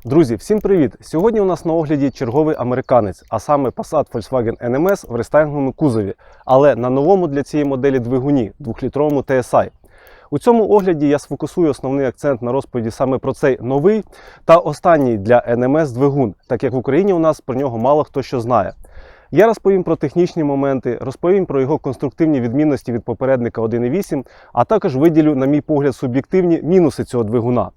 Друзі, всім привіт! Сьогодні у нас на огляді черговий американець, а саме Passat Volkswagen NMS в рестайлінговому кузові, але на новому для цієї моделі двигуні, 2-літровому TSI. У цьому огляді я сфокусую основний акцент на розповіді саме про цей новий та останній для NMS двигун, так як в Україні у нас про нього мало хто що знає. Я розповім про технічні моменти, розповім про його конструктивні відмінності від попередника 1.8, а також виділю, на мій погляд, суб'єктивні мінуси цього двигуна.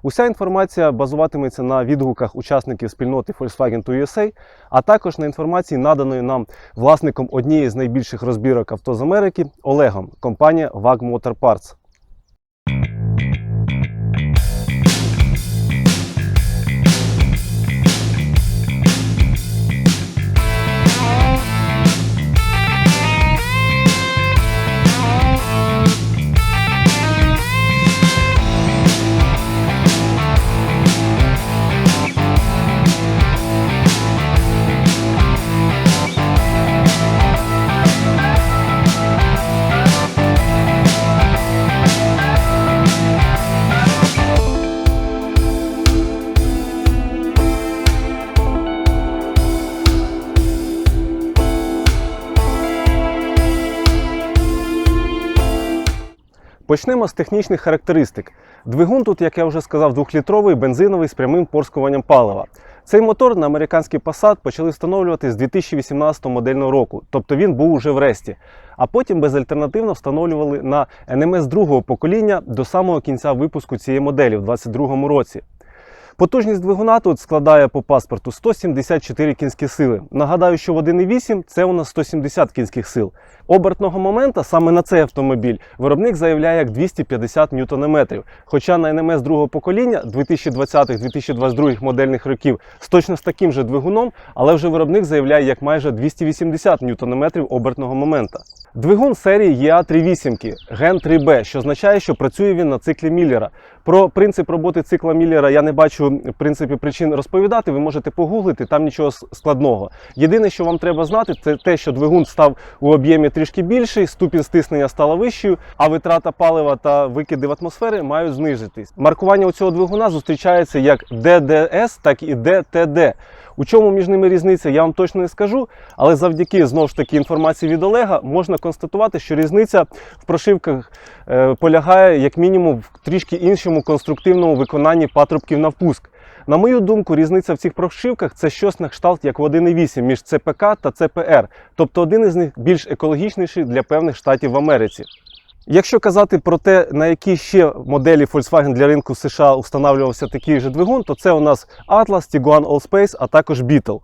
Уся інформація базуватиметься на відгуках учасників спільноти Volkswagen to USA, а також на інформації, наданої нам власником однієї з найбільших розбірок авто з Америки Олегом, компанія WAG Motor Parts. Почнемо з технічних характеристик. Двигун тут, як я вже сказав, 2-літровий бензиновий з прямим порскуванням палива. Цей мотор на американський Passat почали встановлювати з 2018 модельного року, тобто він був уже в ресті. А потім безальтернативно встановлювали на NMS другого покоління до самого кінця випуску цієї моделі в 2022 році. Потужність двигуна тут складає по паспорту 174 кінські сили. Нагадаю, що в 1.8 це у нас 170 кінських сил. Обертного моменту саме на цей автомобіль виробник заявляє як 250 Нм. Хоча на NMS другого покоління 2020-2022 модельних років з точно з таким же двигуном, але вже виробник заявляє як майже 280 Нм обертного моменту. Двигун серії EA38 Gen 3B, що означає, що працює він на циклі Міллера. Про принцип роботи цикла Міллера я не бачу в принципі причин розповідати, ви можете погуглити, там нічого складного. Єдине, що вам треба знати, це те, що двигун став у об'ємі трішки більший, ступінь стиснення стала вищою, а витрата палива та викиди в атмосфери мають знизитись. Маркування у цього двигуна зустрічається як DDS, так і DTD. У чому між ними різниця, я вам точно не скажу, але завдяки, знову ж таки, інформації від Олега, можна констатувати, що різниця в прошивках полягає, як мінімум, в трішки іншому конструктивному виконанні патрубків на впуск. На мою думку, різниця в цих прошивках – це щось на кшталт, як в 1.8 між ЦПК та CPR, тобто один із них більш екологічніший для певних штатів в Америці. Якщо казати про те, на які ще моделі Volkswagen для ринку США встановлювався такий же двигун, то це у нас Atlas, Tiguan Allspace, а також Beetle.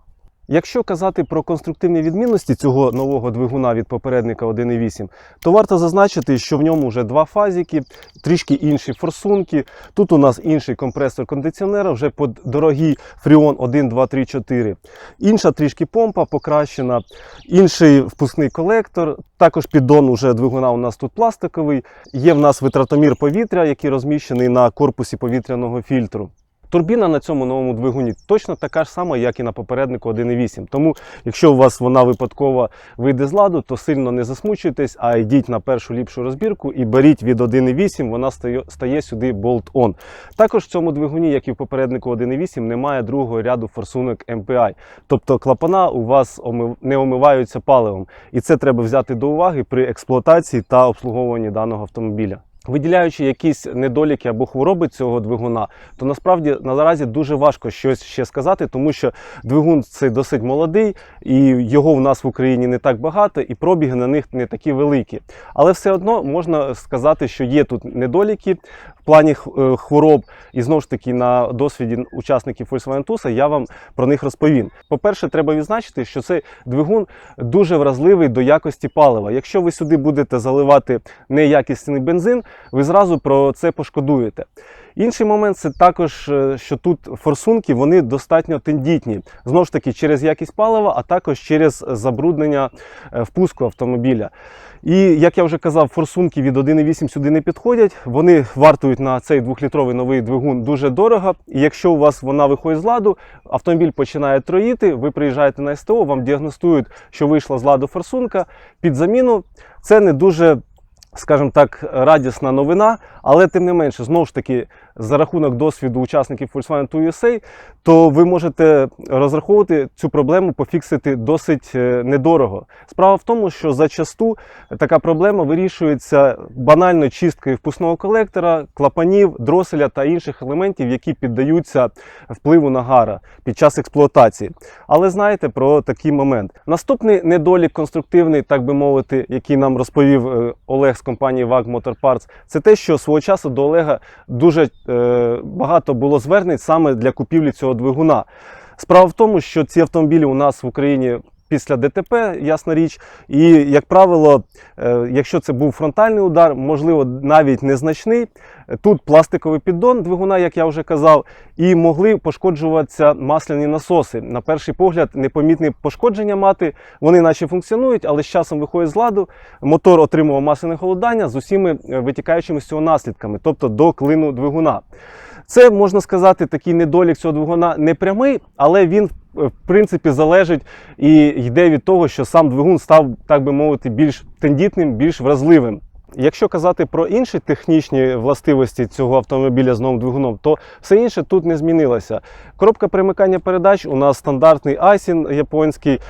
Якщо казати про конструктивні відмінності цього нового двигуна від попередника 1.8, то варто зазначити, що в ньому вже два фазики, трішки інші форсунки. Тут у нас інший компресор кондиціонера, вже під дорогий Freon 1, 2, 3, 4. Інша трішки помпа покращена, інший впускний колектор. Також піддон уже двигуна у нас тут пластиковий. Є в нас витратомір повітря, який розміщений на корпусі повітряного фільтру. Турбіна на цьому новому двигуні точно така ж сама, як і на попереднику 1.8. Тому, якщо у вас вона випадково вийде з ладу, то сильно не засмучуйтесь, а йдіть на першу ліпшу розбірку і беріть від 1.8, вона стає сюди bolt-on. Також в цьому двигуні, як і в попереднику 1.8, немає другого ряду форсунок MPI. Тобто клапана у вас не омиваються паливом. І це треба взяти до уваги при експлуатації та обслуговуванні даного автомобіля. Виділяючи якісь недоліки або хвороби цього двигуна, то насправді наразі дуже важко щось ще сказати, тому що двигун цей досить молодий, і його в нас в Україні не так багато, і пробіги на них не такі великі. Але все одно можна сказати, що є тут недоліки в плані хвороб, і знову ж таки на досвіді учасників Volkswagen TUSA я вам про них розповім. По-перше, треба відзначити, що цей двигун дуже вразливий до якості палива. Якщо ви сюди будете заливати неякісний бензин, ви зразу про це пошкодуєте. Інший момент – це також, що тут форсунки, вони достатньо тендітні. Знову ж таки, через якість палива, а також через забруднення впуску автомобіля. І, як я вже казав, форсунки від 1.8 сюди не підходять. Вони вартують на цей 2-літровий новий двигун дуже дорого. І якщо у вас вона виходить з ладу, автомобіль починає троїти, ви приїжджаєте на СТО, вам діагностують, що вийшла з ладу форсунка під заміну. Це не дуже, скажімо так, радісна новина, Але тим не менше, знову ж таки, за рахунок досвіду учасників Volkswagen Tour USA, то ви можете розраховувати цю проблему пофіксити досить недорого. Справа в тому, що зачасту така проблема вирішується банально чисткою впускного колектора, клапанів, дроселя та інших елементів, які піддаються впливу нагара під час експлуатації. Але знаєте про такий момент. Наступний недолік конструктивний, так би мовити, який нам розповів Олег з компанії WAG Motor Parts, це те, що свого часу до Олега дуже багато було звернень саме для купівлі цього двигуна. Справа в тому, що ці автомобілі у нас в Україні після ДТП, ясна річ, і, як правило, якщо це був фронтальний удар, можливо, навіть незначний, тут пластиковий піддон двигуна, як я вже казав, і могли пошкоджуватися масляні насоси. На перший погляд, непомітні пошкодження мати, вони наче функціонують, але з часом виходять з ладу, мотор отримував масляне холодання з усіми витікаючими з цього наслідками, тобто до клину двигуна. Це, можна сказати, такий недолік цього двигуна не прямий, але він, в принципі, залежить і йде від того, що сам двигун став, так би мовити, більш тендітним, більш вразливим. Якщо казати про інші технічні властивості цього автомобіля з новим двигуном, то все інше тут не змінилося. Коробка перемикання передач у нас стандартний Aisin японський,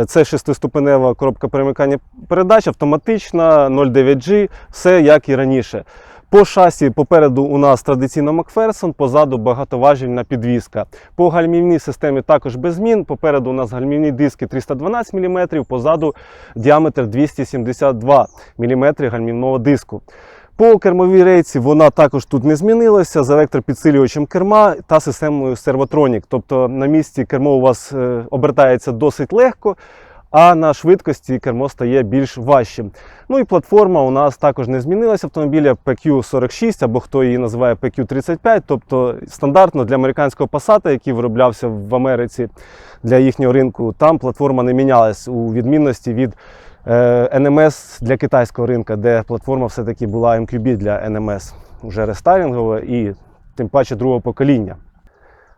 це шестиступенева коробка перемикання передач, автоматична, 0,9G, все як і раніше. По шасі попереду у нас традиційно Макферсон, позаду багатоважільна підвізка. По гальмівній системі також без змін. Попереду у нас гальмівні диски 312 мм, позаду діаметр 272 мм гальмівного диску. По кермовій рейці вона також тут не змінилася, з електропідсилювачем керма та системою Servotronic. Тобто на місці кермо у вас обертається досить легко, а на швидкості кермо стає більш важчим. Ну і платформа у нас також не змінилася автомобіля PQ46, або хто її називає PQ35, тобто стандартно для американського Passat, який вироблявся в Америці для їхнього ринку, там платформа не мінялась у відмінності від NMS для китайського ринку, де платформа все-таки була MQB для NMS, вже рестайлінгова і тим паче другого покоління.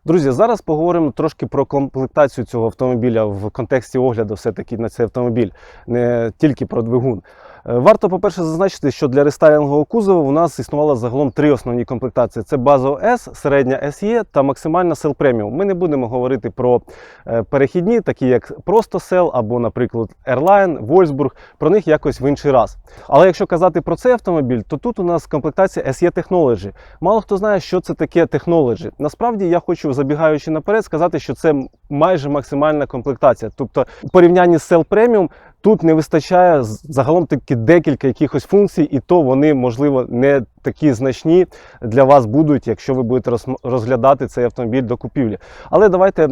Друзі, зараз поговоримо трошки про комплектацію цього автомобіля в контексті огляду все-таки на цей автомобіль, не тільки про двигун. Варто, по-перше, зазначити, що для рестайлінгового кузова у нас існувало загалом три основні комплектації. Це базова S, середня SE та максимальна Cell Premium. Ми не будемо говорити про перехідні, такі як просто Cell або, наприклад, Airline, Wolfsburg, про них якось в інший раз. Але якщо казати про цей автомобіль, то тут у нас комплектація SE Technology. Мало хто знає, що це таке Technology. Насправді, я хочу, забігаючи наперед, сказати, що це майже максимальна комплектація. Тобто, у порівнянні з Cell Premium, тут не вистачає загалом таки декілька якихось функцій, і то вони, можливо, не такі значні для вас будуть, якщо ви будете розглядати цей автомобіль до купівлі. Але давайте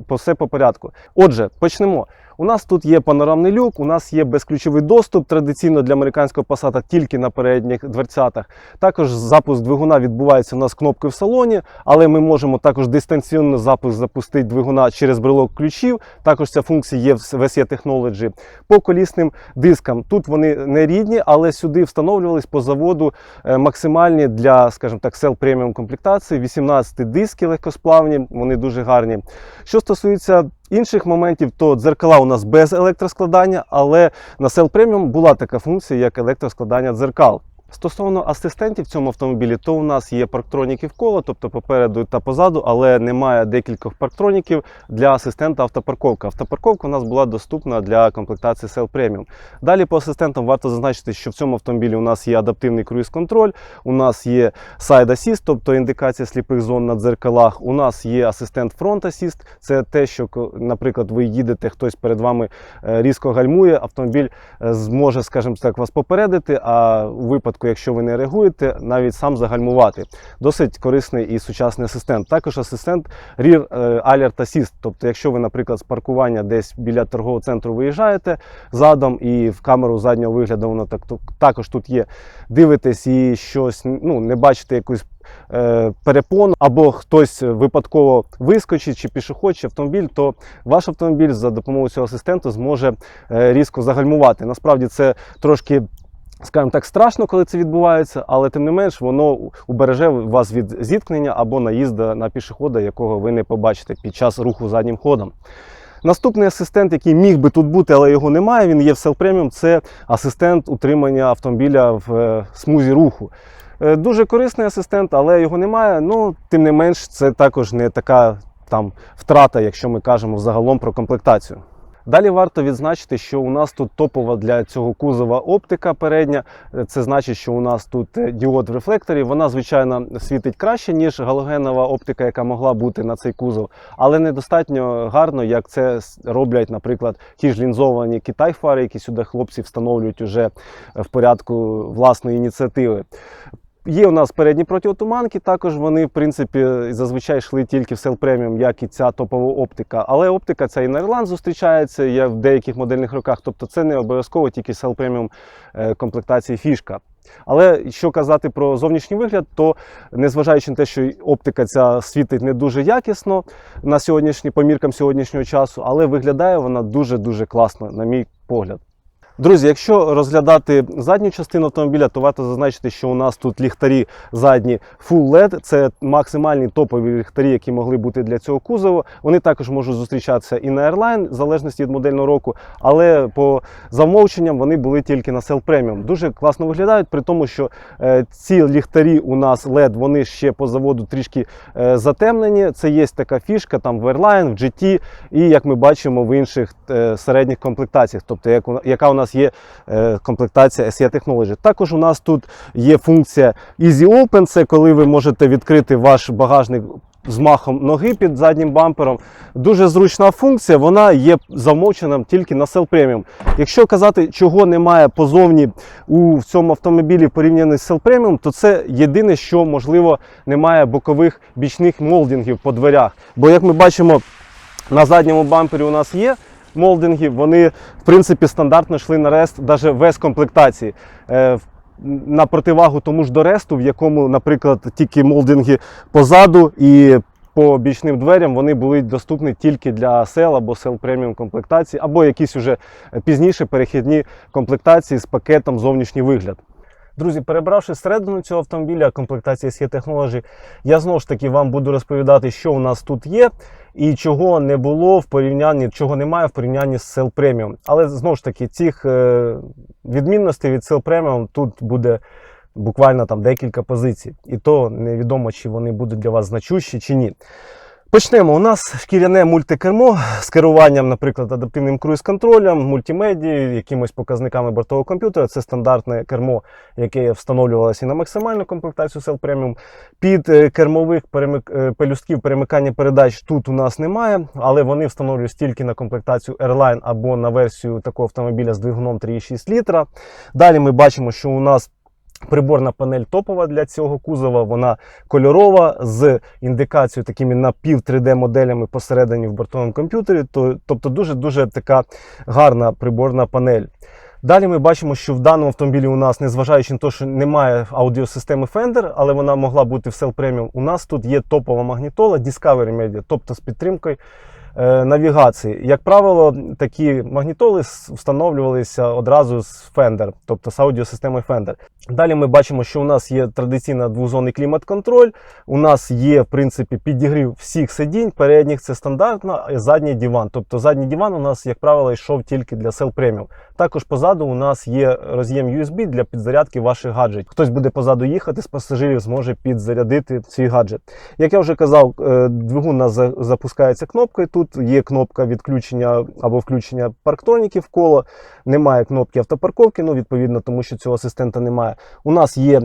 все по порядку. Отже, почнемо. У нас тут є панорамний люк, у нас є безключовий доступ, традиційно для американського Passat тільки на передніх дверцятах. Також запуск двигуна відбувається у нас кнопкою в салоні, але ми можемо також дистанційно запустити двигуна через брелок ключів. Також ця функція є в SE Technology. По колісним дискам. Тут вони не рідні, але сюди встановлювались по заводу максимальні для, скажімо так, Cell Premium комплектації. 18 диски легкосплавні, вони дуже гарні. Що стосується інших моментів, то дзеркала у нас без електроскладання, але на Cell Premium була така функція, як електроскладання дзеркал. Стосовно асистентів в цьому автомобілі, то у нас є парктроніки вколо, тобто попереду та позаду, але немає декількох парктроніків для асистента автопарковка. Автопарковка у нас була доступна для комплектації Cell Premium. Далі по асистентам варто зазначити, що в цьому автомобілі у нас є адаптивний круїз-контроль, у нас є Side Assist, тобто індикація сліпих зон на дзеркалах, у нас є асистент Front Assist, це те, що, наприклад, ви їдете, хтось перед вами різко гальмує, автомобіль зможе, скажімо так, вас попередити, а у випадку, якщо ви не реагуєте, навіть сам загальмувати. Досить корисний і сучасний асистент. Також асистент Rear Alert Assist, тобто якщо ви, наприклад, з паркування десь біля торгового центру виїжджаєте задом і в камеру заднього вигляду воно також тут є, дивитесь і щось, не бачите якусь перепону, або хтось випадково вискочить, чи пішохід, чи автомобіль, то ваш автомобіль за допомогою цього асистенту зможе різко загальмувати. Насправді це трошки, скажімо так, страшно, коли це відбувається, але тим не менш воно убереже вас від зіткнення або наїзду на пішохода, якого ви не побачите під час руху заднім ходом. Наступний асистент, який міг би тут бути, але його немає, він є в Cell Premium, це асистент утримання автомобіля в смузі руху. Дуже корисний асистент, але його немає. Ну, тим не менш, це також не така там втрата, якщо ми кажемо взагалом про комплектацію. Далі варто відзначити, що у нас тут топова для цього кузова оптика передня. Це значить, що у нас тут діод в рефлекторі. Вона, звичайно, світить краще, ніж галогенова оптика, яка могла бути на цей кузов. Але недостатньо гарно, як це роблять, наприклад, ті ж лінзовані Китай-фари, які сюди хлопці встановлюють уже в порядку власної ініціативи. Є у нас передні протиотуманки, також вони, в принципі, зазвичай йшли тільки в Cell Premium, як і ця топова оптика. Але оптика ця і на Erlang зустрічається, є в деяких модельних роках, тобто це не обов'язково тільки Cell Premium комплектації фішка. Але що казати про зовнішній вигляд, то незважаючи на те, що оптика ця світить не дуже якісно на по міркам сьогоднішнього часу, але виглядає вона дуже-дуже класно, на мій погляд. Друзі, якщо розглядати задню частину автомобіля, то варто зазначити, що у нас тут ліхтарі задні Full LED. Це максимальні топові ліхтарі, які могли бути для цього кузову. Вони також можуть зустрічатися і на Airline, в залежності від модельного року, але по замовченням вони були тільки на Cell Premium. Дуже класно виглядають, при тому, що ці ліхтарі у нас LED, вони ще по заводу трішки затемнені. Це є така фішка там в Airline, в GT і, як ми бачимо, в інших середніх комплектаціях, тобто яка у нас є комплектація SE Technology. Також у нас тут є функція Easy Open, це коли ви можете відкрити ваш багажник змахом ноги під заднім бампером. Дуже зручна функція, вона є замовченим тільки на Cell Premium. Якщо казати, чого немає позовні у цьому автомобілі порівняно з Cell Premium, то це єдине, що, можливо, немає бокових бічних молдингів по дверях. Бо, як ми бачимо, на задньому бампері у нас є молдинги, вони, в принципі, стандартно йшли на рест, навіть без комплектації. На противагу тому ж до ресту, в якому, наприклад, тільки молдинги позаду і по бічним дверям, вони були доступні тільки для Cell або Cell Premium комплектації, або якісь уже пізніше перехідні комплектації з пакетом зовнішній вигляд. Друзі, перебравши всередину цього автомобіля комплектації SE Technology, я знову ж таки вам буду розповідати, що у нас тут є і чого не було в порівнянні, чого немає в порівнянні з Cell Premium. Але знову ж таки, цих відмінностей від Cell Premium тут буде буквально там декілька позицій. І то невідомо, чи вони будуть для вас значущі, чи ні. Почнемо. У нас шкіряне мультикермо з керуванням, наприклад, адаптивним круїз-контролем, мультимедією, якимось показниками бортового комп'ютера. Це стандартне кермо, яке встановлювалося і на максимальну комплектацію Cell Premium. Під кермових пелюстків перемикання передач тут у нас немає, але вони встановлюються тільки на комплектацію Airline або на версію такого автомобіля з двигуном 3,6 літра. Далі ми бачимо, що у нас приборна панель топова для цього кузова, вона кольорова, з індикацією такими напів 3D моделями посередині в бортовому комп'ютері, тобто дуже-дуже така гарна приборна панель. Далі ми бачимо, що в даному автомобілі у нас, незважаючи на те, що немає аудіосистеми Fender, але вона могла бути в Cell Premium, у нас тут є топова магнітола Discovery Media, тобто з підтримкою навігації. Як правило, такі магнітоли встановлювалися одразу з Fender, тобто з аудіосистемою Fender. Далі ми бачимо, що у нас є традиційний двозонний клімат-контроль, у нас є, в принципі, підігрів всіх сидінь, передніх це стандартно, і задній диван. Тобто задній диван у нас, як правило, йшов тільки для Cell Premium. Також позаду у нас є роз'єм USB для підзарядки ваших гаджетів. Хтось буде позаду їхати, з пасажирів зможе підзарядити свій гаджет. Як я вже казав, двигун у нас запускається кнопкою. Тут є кнопка відключення або включення парктроніків в коло. Немає кнопки автопарковки, ну, відповідно, тому що цього асистента немає. У нас є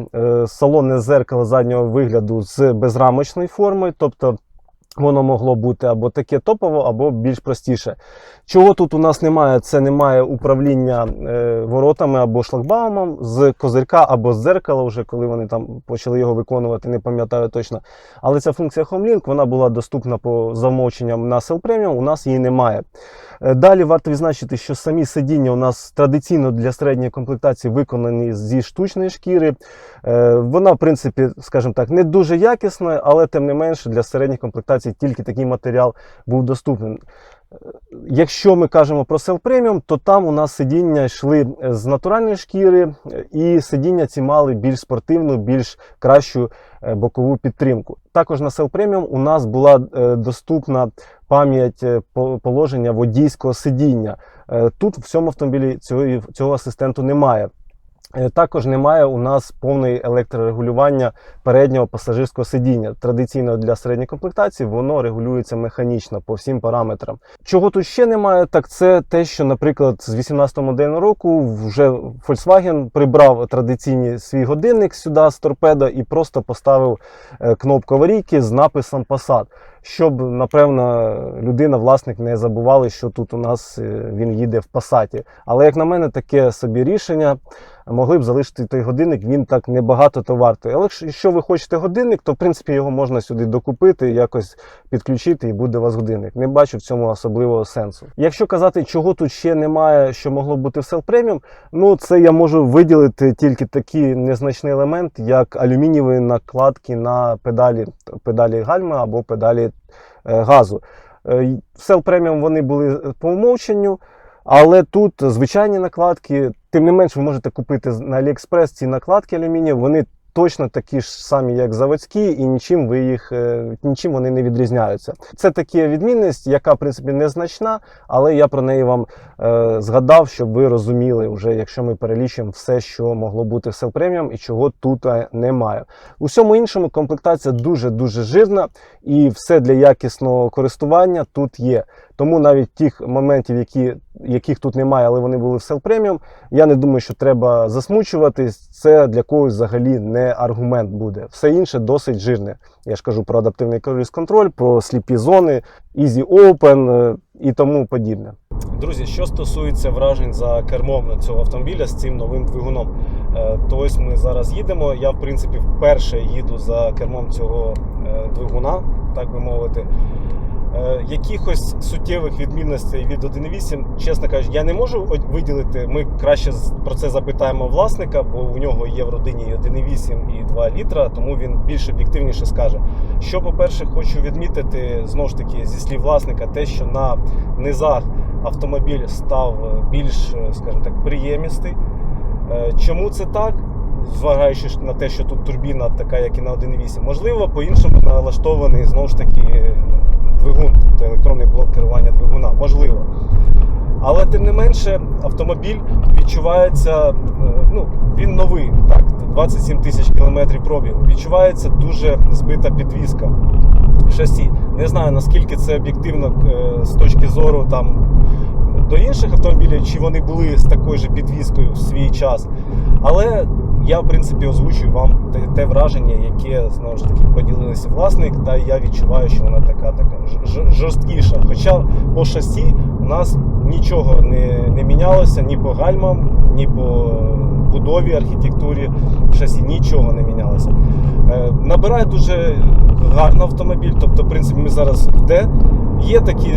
салонне зеркало заднього вигляду з безрамочною формою, тобто воно могло бути або таке топово, або більш простіше. Чого тут у нас немає? Це немає управління воротами або шлагбаумом з козирка або з дзеркала, вже коли вони там почали його виконувати, не пам'ятаю точно. Але ця функція HomeLink, вона була доступна по замовченням на Cell Premium, у нас її немає. Далі варто відзначити, що самі сидіння у нас традиційно для середньої комплектації виконані зі штучної шкіри. Вона, в принципі, скажімо так, не дуже якісна, але тим не менше для середніх комплектацій тільки такий матеріал був доступний. Якщо ми кажемо про Cell Premium, то там у нас сидіння йшли з натуральної шкіри, і сидіння ці мали більш спортивну, більш кращу бокову підтримку. Також на Cell Premium у нас була доступна пам'ять положення водійського сидіння. Тут в цьому автомобілі цього асистенту немає. Також немає у нас повної електрорегулювання переднього пасажирського сидіння. Традиційно для середньої комплектації воно регулюється механічно по всім параметрам. Чого тут ще немає, так це те, що, наприклад, з 18-го модельного року вже Volkswagen прибрав традиційний свій годинник сюди з торпедо і просто поставив кнопку аварійки з написом Passat. Щоб, напевно, людина, власник, не забували, що тут у нас він їде в Passat. Але, як на мене, таке собі рішення. Могли б залишити той годинник, він так небагато то вартує. Але якщо ви хочете годинник, то в принципі його можна сюди докупити, якось підключити і буде у вас годинник. Не бачу в цьому особливого сенсу. Якщо казати, чого тут ще немає, що могло бути в Cell Premium, ну це я можу виділити тільки такий незначний елемент, як алюмінієві накладки на педалі гальми або педалі газу. В Cell Premium вони були по умовченню. Але тут звичайні накладки, тим не менш ви можете купити на AliExpress ці накладки алюмінієві, вони точно такі ж самі, як заводські, і нічим вони не відрізняються. Це така відмінність, яка в принципі незначна, але я про неї вам згадав, щоб ви розуміли, вже, якщо ми перелічимо все, що могло бути в Cell Premium і чого тут немає. У всьому іншому комплектація дуже-дуже жирна і все для якісного користування тут є. Тому навіть тих моментів, яких тут немає, але вони були в Cell Premium, я не думаю, що треба засмучуватись. Це для когось взагалі не аргумент буде. Все інше досить жирне. Я ж кажу про адаптивний круїз-контроль, про сліпі зони, Easy Open і тому подібне. Друзі, що стосується вражень за кермом цього автомобіля з цим новим двигуном, то ось ми зараз їдемо. Я, в принципі, вперше їду за кермом цього двигуна, так би мовити. Якихось суттєвих відмінностей від 1.8, чесно кажучи, я не можу виділити. Ми краще про це запитаємо власника, бо у нього є в родині 1.8 і 2 літра, тому він більш об'єктивніше скаже. Що, по-перше, хочу відмітити, знову ж таки, зі слів власника, те, що на низах автомобіль став більш, скажімо так, приємістий. Чому це так? Зважаючи на те, що тут турбіна така, як і на 1.8. Можливо, по-іншому налаштований, знову ж таки, двигун, тобто електронний блок керування двигуна, можливо. Але тим не менше автомобіль відчувається, ну, він новий, так, 27 тисяч кілометрів пробігу. Відчувається дуже збита підвізка шасі. Не знаю, наскільки це об'єктивно з точки зору там до інших автомобілів, чи вони були з такою ж підвіскою в свій час. Але я, в принципі, озвучую вам те враження, яке, знову ж таки, поділився власник, та я відчуваю, що вона така жорсткіша. Хоча по шасі у нас нічого не мінялося, ні по гальмам, ні по будові, архітектурі шасі, нічого не мінялося. Набирає дуже гарно автомобіль, тобто, в принципі, ми зараз в Т. Є такі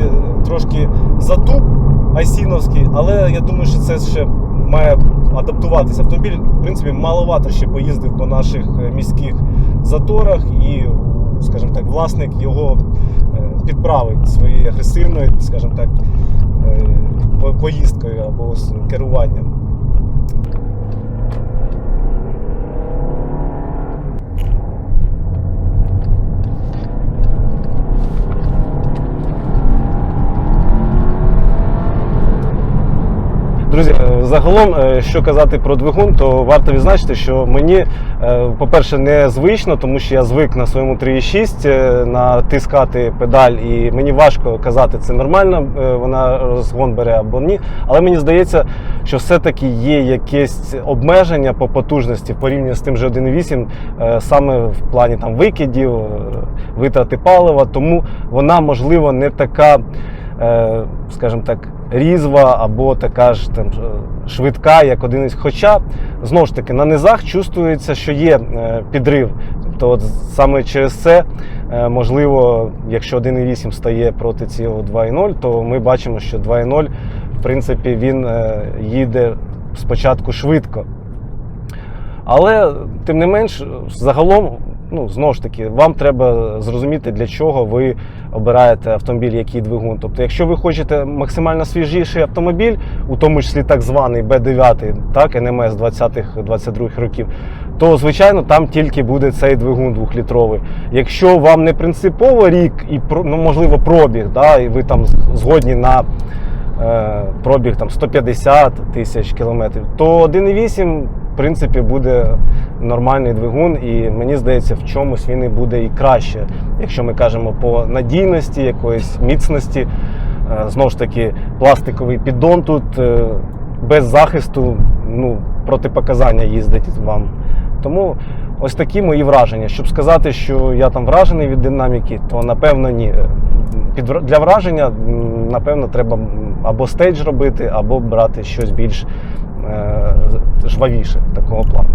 трошки затуп айсіновський, але я думаю, що це ще має адаптуватися. Автомобіль, в принципі, маловато ще поїздив по наших міських заторах і, скажімо так, власник його підправить своєю агресивною, скажімо так, поїздкою або керуванням. Друзі, загалом, що казати про двигун, то варто відзначити, що мені, по-перше, незвично, тому що я звик на своєму 3.6 натискати педаль, і мені важко казати, це нормально, вона розгон бере або ні. Але мені здається, що все-таки є якесь обмеження по потужності в порівнянні з тим же 1.8, саме в плані там викидів, витрати палива, тому вона, можливо, не така, скажімо так, різва або така ж там швидка, як 1.8. Хоча, знову ж таки, на низах чувствується, що є підрив. Тобто от саме через це, можливо, якщо 1.8 стає проти цього 2.0, то ми бачимо, що 2.0, в принципі, він їде спочатку швидко. Але, тим не менш, загалом, ну, знову ж таки, вам треба зрозуміти, для чого ви обираєте автомобіль, який двигун. Тобто, якщо ви хочете максимально свіжіший автомобіль, у тому числі так званий B9, так, НМС 20-22 років, то, звичайно, там тільки буде цей двигун 2-літровий. Якщо вам не принципово рік і, ну, можливо, пробіг, да, і ви там згодні на пробіг там 150 тисяч кілометрів, то 1.8 в принципі, буде нормальний двигун, і мені здається, в чомусь він і буде і краще. Якщо ми кажемо по надійності, якоїсь міцності, знову ж таки, пластиковий піддон тут, без захисту, ну, протипоказання їздить вам. Тому ось такі мої враження. Щоб сказати, що я там вражений від динаміки, то напевно ні. Для враження, напевно, треба або стейдж робити, або брати щось більш жвавіше такого плану.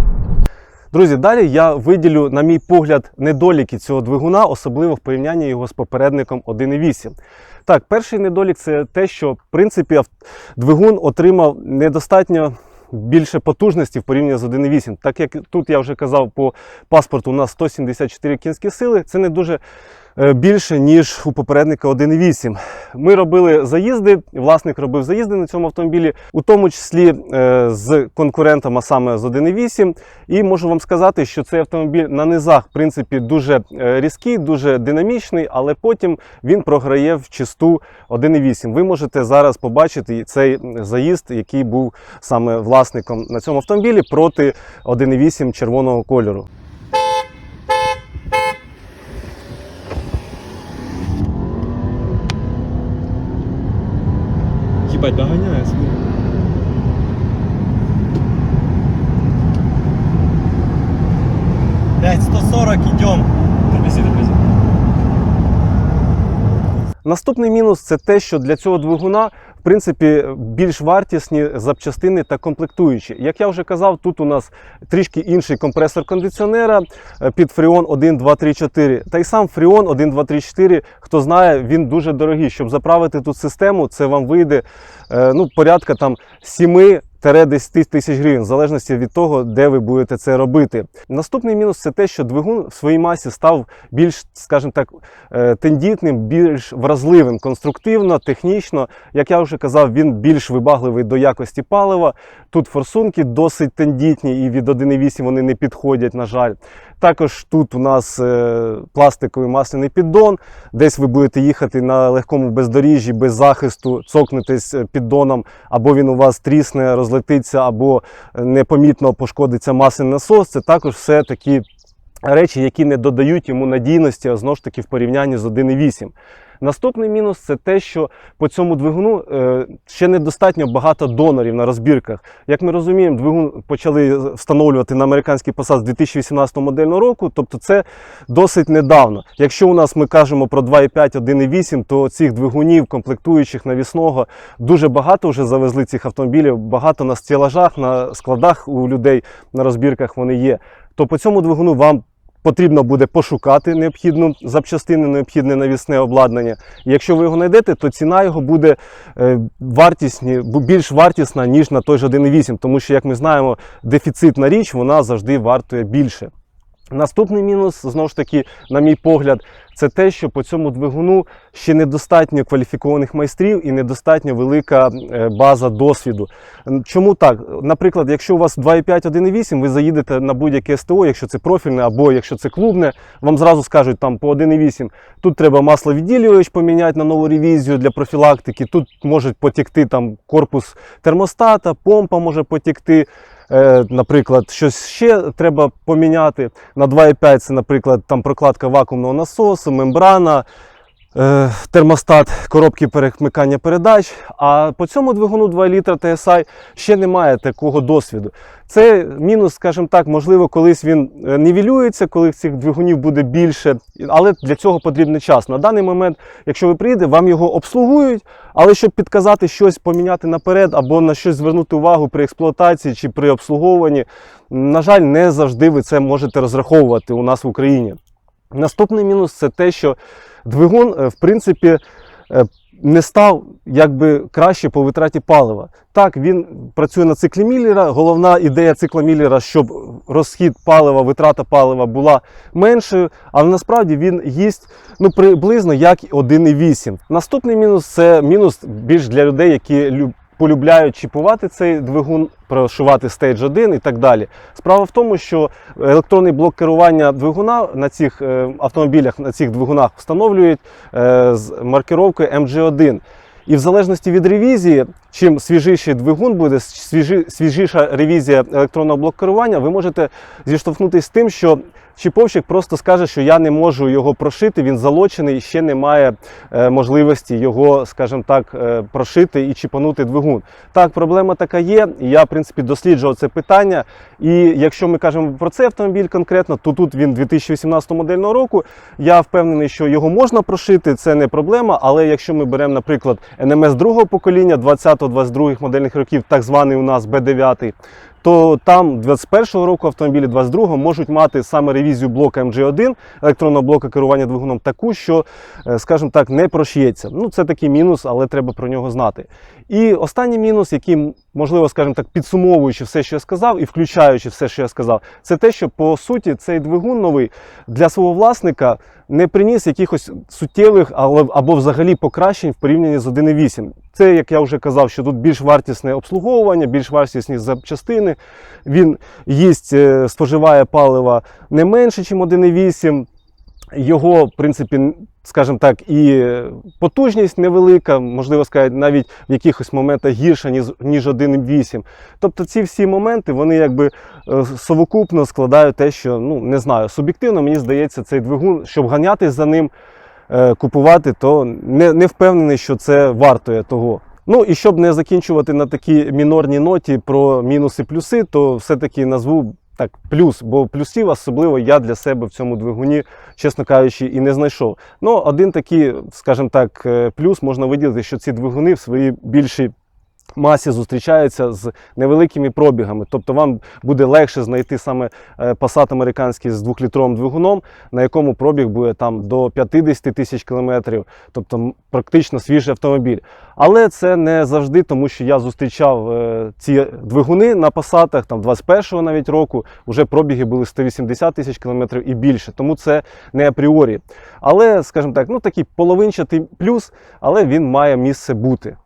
Друзі, далі я виділю, на мій погляд, недоліки цього двигуна, особливо в порівнянні його з попередником 1.8. Так, перший недолік – це те, що, в принципі, двигун отримав недостатньо більше потужності в порівнянні з 1.8. Так як тут я вже казав, по паспорту у нас 174 кінські сили, це не дуже більше, ніж у попередника 1.8. Ми робили заїзди, власник робив заїзди на цьому автомобілі, у тому числі з конкурентом, а саме з 1.8. І можу вам сказати, що цей автомобіль на низах, в принципі, дуже різкий, дуже динамічний, але потім він програє в чисту 1.8. Ви можете зараз побачити цей заїзд, який був саме власником на цьому автомобілі проти 1.8 червоного кольору. Ебать, доганяє, смотри. Блять, 140, идем. Тормози. Наступний мінус – це те, що для цього двигуна, в принципі, більш вартісні запчастини та комплектуючі. Як я вже казав, тут у нас трішки інший компресор кондиціонера під Freon 1, 2, 3, 4. Та й сам Freon 1, 2, 3, 4, хто знає, він дуже дорогий. Щоб заправити тут систему, це вам вийде порядка там 7-10 тисяч гривень, в залежності від того, де ви будете це робити. Наступний мінус – це те, що двигун в своїй масі став більш, скажімо так, тендітним, більш вразливим конструктивно, технічно. Як я вже казав, він більш вибагливий до якості палива. Тут форсунки досить тендітні і від 1.8 вони не підходять, на жаль. Також тут у нас пластиковий масляний піддон. Десь ви будете їхати на легкому бездоріжжі, без захисту, цокнетесь піддоном, або він у вас трісне, розлетиться, або непомітно пошкодиться масляний насос. Це також все такі речі, які не додають йому надійності, а знову ж таки в порівнянні з 1.8. Наступний мінус – це те, що по цьому двигуну ще недостатньо багато донорів на розбірках. Як ми розуміємо, двигун почали встановлювати на американський Passat з 2018 модельного року, тобто це досить недавно. Якщо у нас ми кажемо про 2.5, 1.8, то цих двигунів, комплектуючих навісного, дуже багато вже завезли цих автомобілів, багато на стелажах, на складах у людей на розбірках вони є. То по цьому двигуну вам потрібно буде пошукати необхідну запчастину, необхідне навісне обладнання. І якщо ви його знайдете, то ціна його буде більш вартісна, ніж на той же 1.8, тому що, як ми знаємо, дефіцитна річ, вона завжди вартує більше. Наступний мінус, знову ж таки, на мій погляд, це те, що по цьому двигуну ще недостатньо кваліфікованих майстрів і недостатньо велика база досвіду. Чому так? Наприклад, якщо у вас 2.5, 1.8, ви заїдете на будь-яке СТО, якщо це профільне або якщо це клубне, вам зразу скажуть там по 1.8, тут треба масловідділювач поміняти на нову ревізію для профілактики, тут може потекти там корпус термостата, помпа може потекти. Наприклад, щось ще треба поміняти. На 2.5 це, наприклад, там прокладка вакуумного насосу, мембрана, термостат коробки перемикання передач. А по цьому двигуну 2 літра TSI ще немає такого досвіду. Це мінус, скажімо так, можливо, колись він нівелюється, коли цих двигунів буде більше, але для цього потрібен час. На даний момент, якщо ви приїдете, вам його обслугують, але щоб підказати щось поміняти наперед або на щось звернути увагу при експлуатації чи при обслуговуванні, на жаль, не завжди ви це можете розраховувати у нас в Україні. Наступний мінус – це те, що двигун, в принципі, не став краще по витраті палива. Так, він працює на циклі Міллера. Головна ідея цикла Міллера, щоб розхід палива, витрата палива була меншою, але насправді він їсть приблизно як 1.8. Наступний мінус – це мінус більш для людей, які полюбляють чіпувати цей двигун, прошивати Stage 1 і так далі. Справа в тому, що електронний блок керування двигуна на цих автомобілях, на цих двигунах встановлюють з маркировкою MG1. І в залежності від ревізії, чим свіжіший двигун буде, свіжіша ревізія електронного блоку керування, ви можете зіштовхнутися з тим, що чіповщик просто скаже, що я не можу його прошити, він залочений, і ще немає можливості його, скажімо так, прошити і чіпанути двигун. Так, проблема така є, і я, в принципі, досліджував це питання. І якщо ми кажемо про цей автомобіль конкретно, то тут він 2018 модельного року. Я впевнений, що його можна прошити, це не проблема, але якщо ми беремо, наприклад, НМС другого покоління, 20-22 модельних років, так званий у нас B9, то там 21-го року автомобілі 22-го можуть мати саме ревізію блока MG1, електронного блока керування двигуном, таку, що, скажімо так, не прошиється. Ну, це такий мінус, але треба про нього знати. І останній мінус, який, можливо, скажімо так, підсумовуючи все, що я сказав, і включаючи все, що я сказав, це те, що, по суті, цей двигун новий для свого власника не приніс якихось суттєвих або взагалі покращень в порівнянні з 1.8. Це, як я вже казав, що тут більш вартісне обслуговування, більш вартісні запчастини. Він їсть, споживає палива не менше, ніж 1.8. Його, в принципі, скажімо так, і потужність невелика, можливо сказати, навіть в якихось моментах гірша, ніж 1.8. Тобто ці всі моменти, вони якби совокупно складають те, що, ну, не знаю, суб'єктивно, мені здається, цей двигун, щоб ганятись за ним, купувати, то не впевнений, що це вартує того. Ну і щоб не закінчувати на такій мінорній ноті про мінуси-плюси, то все-таки назву так плюс, бо плюсів особливо я для себе в цьому двигуні, чесно кажучи, і не знайшов. Ну, один такий, скажімо так, плюс можна виділити, що ці двигуни в своїй більшій масі зустрічаються з невеликими пробігами. Тобто вам буде легше знайти саме Passat американський з 2-літровим двигуном, на якому пробіг буде там до 50 тисяч кілометрів, тобто практично свіжий автомобіль. Але це не завжди, тому що я зустрічав ці двигуни на Passatах, там 21-го навіть року, вже пробіги були 180 тисяч кілометрів і більше, тому це не апріорі. Але, скажімо так, ну такий половинчатий плюс, але він має місце бути.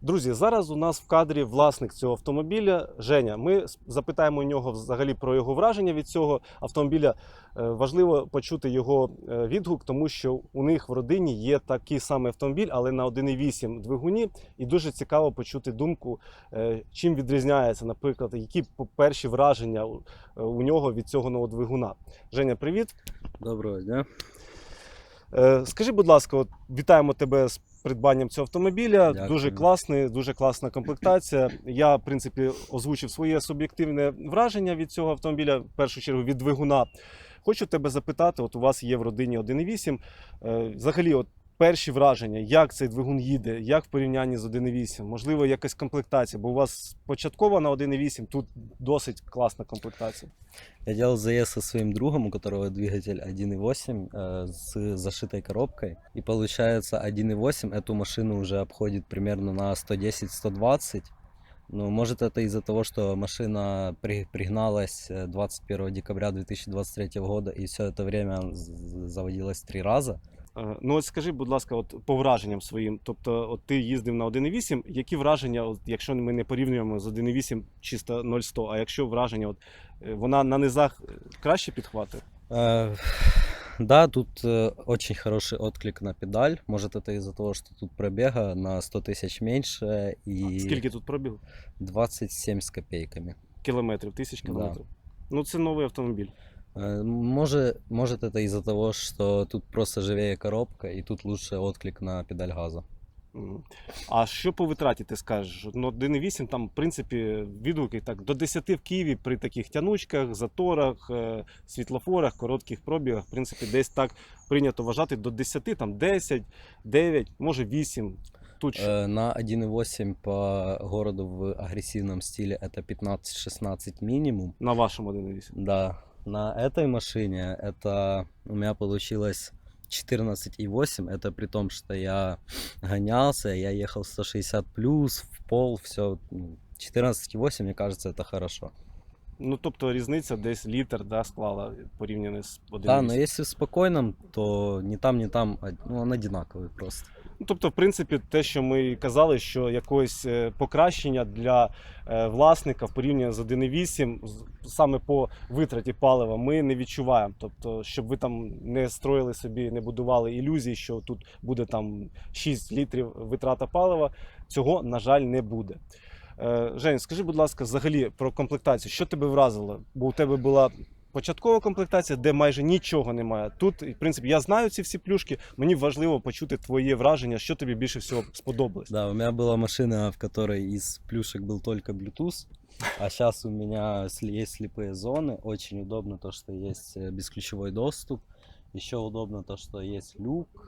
Друзі, зараз у нас в кадрі власник цього автомобіля Женя. Ми запитаємо у нього взагалі про його враження від цього автомобіля. Важливо почути його відгук, тому що у них в родині є такий самий автомобіль, але на 1.8 двигуні. І дуже цікаво почути думку, чим відрізняється, наприклад, які перші враження у нього від цього нового двигуна. Женя, привіт. Доброго дня. Скажи, будь ласка, от, вітаємо тебе з придбанням цього автомобіля. Дякую. Дуже класний, дуже класна комплектація. Я, в принципі, озвучив своє суб'єктивне враження від цього автомобіля, в першу чергу від двигуна. Хочу тебе запитати, от у вас є в родині 1.8, взагалі, от перші враження, як цей двигун їде, як в порівнянні з 1.8, можливо, якась комплектація, бо у вас початкова на 1.8, тут досить класна комплектація. Я делал заезд со своим другом, у которого двигатель 1.8 с зашитой коробкой. И получается 1.8 эту машину уже обходит примерно на 110-120. Ну, может это из-за того, что машина пригналась 21 декабря 2023 года и все это время заводилась 3 раза. Ну от скажи, будь ласка, от по враженням своїм, тобто от ти їздив на 1.8, які враження, от, якщо ми не порівнюємо з 1.8 чисто 0-100, а якщо враження, от, вона на низах краще підхватує? Да, тут очень хороший отклик на педаль. Может это из-за того, что тут пробега на 100 тысяч меньше и Скільки тут пробіг? 27 с копейками. Кілометрів, тисяч кілометрів. Ну це новий автомобіль. Может это из-за того, что тут просто живее коробка и тут лучше отклик на педаль газа. А що по витраті ти скажеш? Ну, 1.8 там, в принципі, відгуки так, до 10 в Києві при таких тянучках, заторах, світлофорах, коротких пробігах, в принципі, десь так прийнято вважати до 10, там 10, 9, може 8. Тут що? На 1.8 по городу в агрессивном стиле это 15-16 минимум. На вашому 1.8. Да, на этой машине это у меня получилось 14,8. Это при том, что я гонялся, я ехал 160 плюс, в пол, все. 14,8, мне кажется, это хорошо. Ну, тобто різниця десь літр, да, склала порівняно з 1.8. Да, но если в спокойном, то ни там, ну, он одинаковый просто. Ну, тобто, в принципі, те, що ми казали, що якогось покращення для власника в порівнянні з 1.8 саме по витраті палива ми не відчуваємо. Тобто, щоб ви там не строїли собі, не будували ілюзій, що тут буде там 6 літрів витрата палива, цього, на жаль, не буде. Жень, скажи, будь ласка, взагалі про комплектацію, що тебе вразило? Бо у тебе була початкова комплектація, де майже нічого немає. Тут, в принципі, я знаю ці всі плюшки, мені важливо почути твоє враження, що тобі більше всього сподобалось. Да, у меня была машина, в которой из плюшек был только Bluetooth, а сейчас у меня есть слепые зоны. Очень удобно то, что есть бесключевой доступ. Еще удобно то, что есть люк,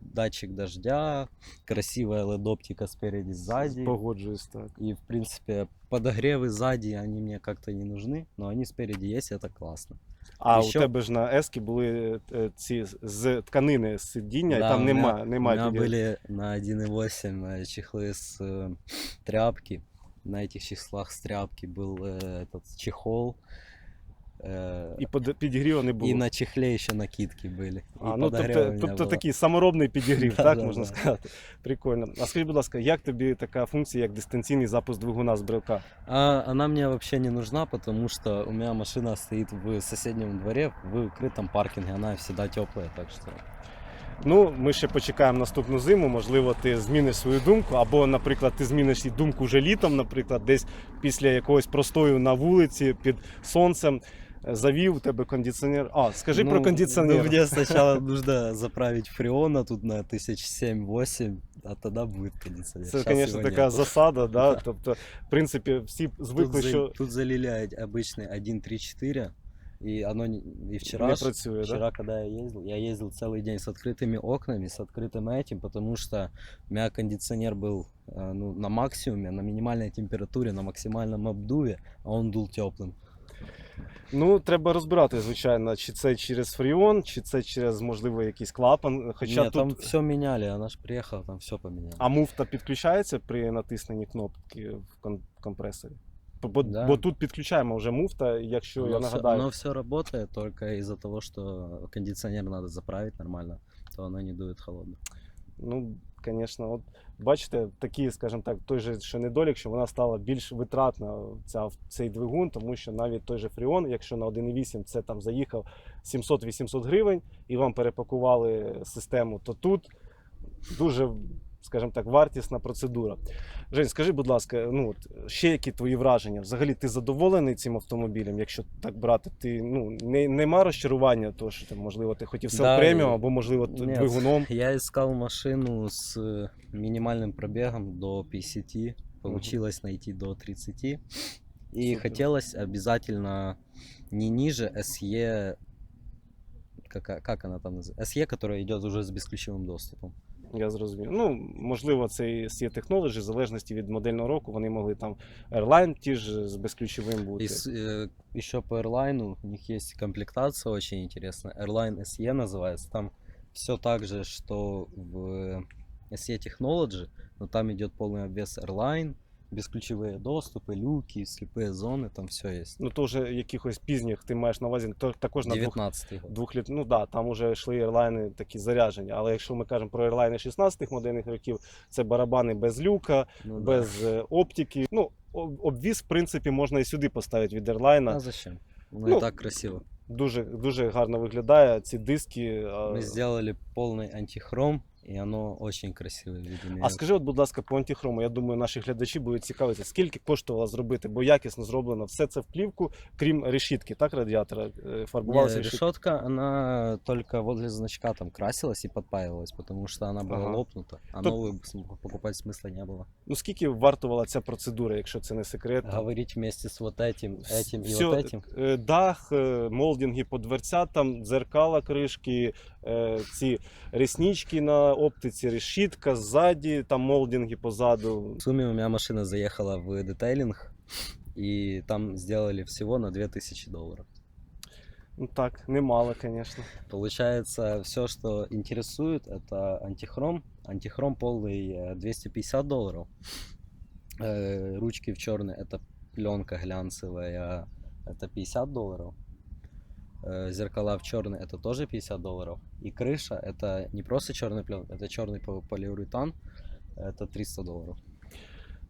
датчик дождя, красивая LED-оптика спереди, сзади. Погоджуюсь, так. И, в принципе, подогревы сзади, они мне как-то не нужны, но они спереди есть, это классно. А І що? у тебе ж на Ескі були ці з тканини сидіння, і Да, там у немає. у Немає меня підігріву. были на 1.8 чехлы с тряпки. На этих чехлах с тряпки был этот чехол. І підігріву не було. И на чехле еще накидки были. И А, ну, подогрева тобто, у меня тобто было. такий саморобний підігрів, Да, так да, можна да. сказати. Прикольно. А скажіть, будь ласка, як тобі така функція, як дистанційний запуск двигуна з брелка? Она мне вообще не нужна, потому что у меня машина стоит в соседнем дворе, в открытом паркинге, она всегда теплая, так что... Ну, ми ще почекаємо наступну зиму, можливо, ти зміниш свою думку, або, наприклад, ти зміниш і думку вже літом, наприклад, десь після якогось простою на вулиці під сонцем. Завів у тебе кондиціонер. А, скажи про кондиціонер. Ну, мне сначала нужно заправить фреона тут на 1007-8, а тогда будет кондиционер. Це, Щас звісно, его така нету. засада, да? Да. Тобто, в принципі, всі звикли, що Тут залили обычный 1.3.4, и оно и вчера, не працює, да? вчера, когда я ездил целый день с открытыми окнами, с открытым этим, потому что у меня кондиционер был ну, на максимуме, на минимальной температуре, на максимальном обдуве, а он дул теплым. Ну, треба розбирати, звичайно, чи це через фреон, чи це через, можливо, якийсь клапан. Хоча Нет, тут... там все меняли, она ж приехала, там все поменяли. А муфта підключається при натисненні кнопки в компресорі? Да. Бо тут підключаємо вже муфта, якщо я нагадаю. Оно все работает только из-за того, что кондиционер надо заправить нормально, то оно не дует холодно. Ну, звісно, от бачите, такий, скажімо так, той же що недолік, що вона стала більш витратна, цей двигун, тому що навіть той же Freon, якщо на 1.8 це там заїхав 700-800 гривень і вам перепакували систему, то тут дуже, скажімо так, вартісна процедура. Жень, скажи, будь ласка, ну от ще які твої враження? Взагалі ти задоволений цим автомобілем, якщо так брати? Ти нема розчарування, того, що там, можливо, ти хотів Да, преміум, або можливо Нет, двигуном. я искал машину с минимальным пробегом до 50, получилось найти до 30. И Супер. хотелось обязательно не ниже SE, как она там называется? SE, которая идет уже с бесключевым доступом. Я зрозумів. Ну, можливо, це і є технології, в залежності від модельного року, вони могли там Airline ті ж з безключовим бути. И еще по Airline у них есть комплектация очень интересная. Airline SE называется. Там все так же, что в SE Technology, но там идет полный обвес Airline, бесключевые доступы, люки, слепые зоны, там все есть. Ну, то вже якихось пізніх ти маєш на увазі, то також на 19-й год. ну да, там вже йшли ерлайни такі заряджені. Але якщо ми кажемо про ерлайни 16-х модельних років, це барабани без люка, Ну, да. без оптики. Ну, обвіз, в принципі, можна і сюди поставити від ерлайна. А зачем? Ну, Ну, и так красиво. Дуже, дуже гарно виглядає. Ці диски. Мы сделали полный антихром, и оно очень красивое в виде А скажи, от, будь ласка, по антихрому, я думаю, наші глядачі будуть цікавитися, скільки коштувало зробити, бо якісно зроблено все це в плівку, крім решітки, так, радіатора? Фарбувалася Не, решітка? решетка, она только возле значка там красилась и подпаивалась, потому что она была Ага. лопнута, а Тут- новую покупать смысла не было. Ну, скільки вартувала ця процедура, якщо це не секрет? Говорить вместе с вот этим, этим и Всё, вот этим. Дах, молдинги по дверцятам, дзеркала кришки, ці реснички на оптиці, решітка ззаді, там молдинги позаду. В сумме у меня машина заехала в детейлинг, и там сделали всего на $2000. Ну так, немало, звісно. Получается, все, что интересует, это антихром. Антихром полный $250. Ручки в черный, это пленка глянцевая, это $50. Зеркала в черный это тоже $50. И крыша это не просто черный плен, это черный полиуретан, это $300.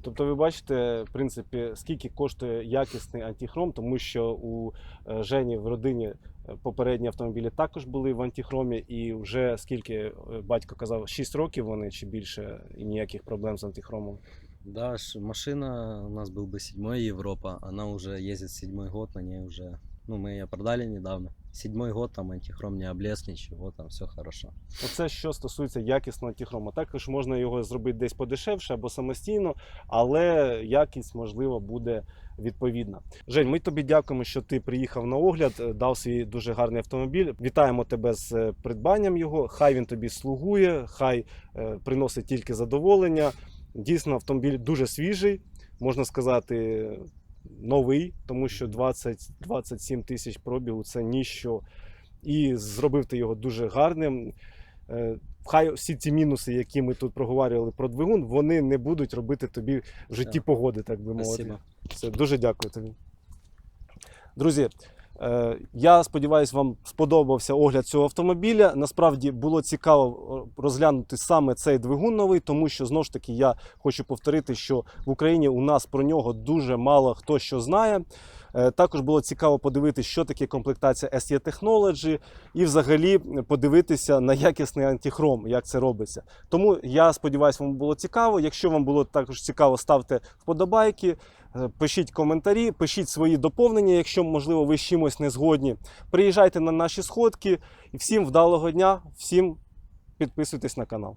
Тобто ви бачите, в принципі, скільки коштує якісний антихром, тому що у Жені в родині попередні автомобілі також були в антихромі, і вже скільки батько казав, 6 років вони чи більше, і ніяких проблем з антихромом. Да, машина у нас был бы 7-й Европа, она уже ездит 7-й год, на ней уже, ну мы ее продали недавно. 7-й год, там антихром не облез, ничего, там все хорошо. Оце що стосується якісного антихрому. Також можна його зробити десь подешевше або самостійно, але якість, можливо, буде відповідна. Жень, ми тобі дякуємо, що ти приїхав на огляд, дав свій дуже гарний автомобіль. Вітаємо тебе з придбанням його. Хай він тобі слугує, хай приносить тільки задоволення. Дійсно, автомобіль дуже свіжий, можна сказати, новий, тому що 20-27 тисяч пробігу – це ніщо. І зробив ти його дуже гарним. Хай всі ці мінуси, які ми тут проговорювали про двигун, вони не будуть робити тобі в житті погоди, так би мовити. Спасибо. Все, дуже дякую тобі. Друзі, я сподіваюся, вам сподобався огляд цього автомобіля. Насправді було цікаво розглянути саме цей двигун новий, тому що, знову ж таки, я хочу повторити, що в Україні у нас про нього дуже мало хто що знає. Також було цікаво подивитися, що таке комплектація SE Technology і взагалі подивитися на якісний антихром, як це робиться. Тому я сподіваюся, вам було цікаво. Якщо вам було також цікаво, ставте вподобайки, пишіть коментарі, пишіть свої доповнення, якщо, можливо, ви з чимось не згодні. Приїжджайте на наші сходки. І всім вдалого дня, всім підписуйтесь на канал.